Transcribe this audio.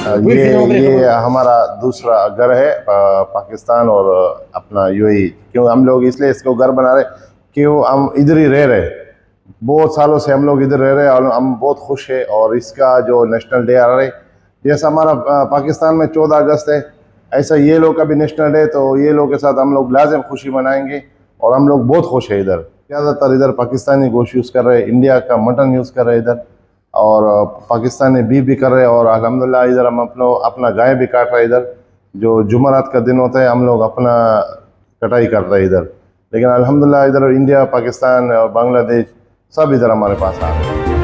ये हमारा दूसरा घर है पाकिस्तान और अपना यूएई। क्यों हम लोग इसलिए इसको घर बना रहे, क्यों हम इधर ही रह रहे, बहुत सालों से हम लोग इधर रह रहे हैं और हम बहुत खुश है। और इसका जो नेशनल डे आ रहा है, जैसा हमारा पाकिस्तान में 14 अगस्त है, ऐसा ये लोग का भी नेशनल डे, तो ये लोग के साथ हम लोग लाजिम खुशी मनाएंगे। और हम लोग बहुत खुश है। इधर ज़्यादातर इधर पाकिस्तानी गोश्त यूज़ कर रहे हैं, इंडिया का मटन यूज़ कर रहे हैं इधर, और पाकिस्तानी बीफ भी कर रहे हैं। और अल्हम्दुलिल्लाह इधर हम अपना गाय भी काट रहे हैं। इधर जो जुमेरात का दिन होता है, हम लोग अपना कटाई कर रहे हैं इधर। लेकिन अल्हम्दुलिल्लाह इधर इंडिया, पाकिस्तान और बांग्लादेश सब इधर हमारे पास आ रहे हैं।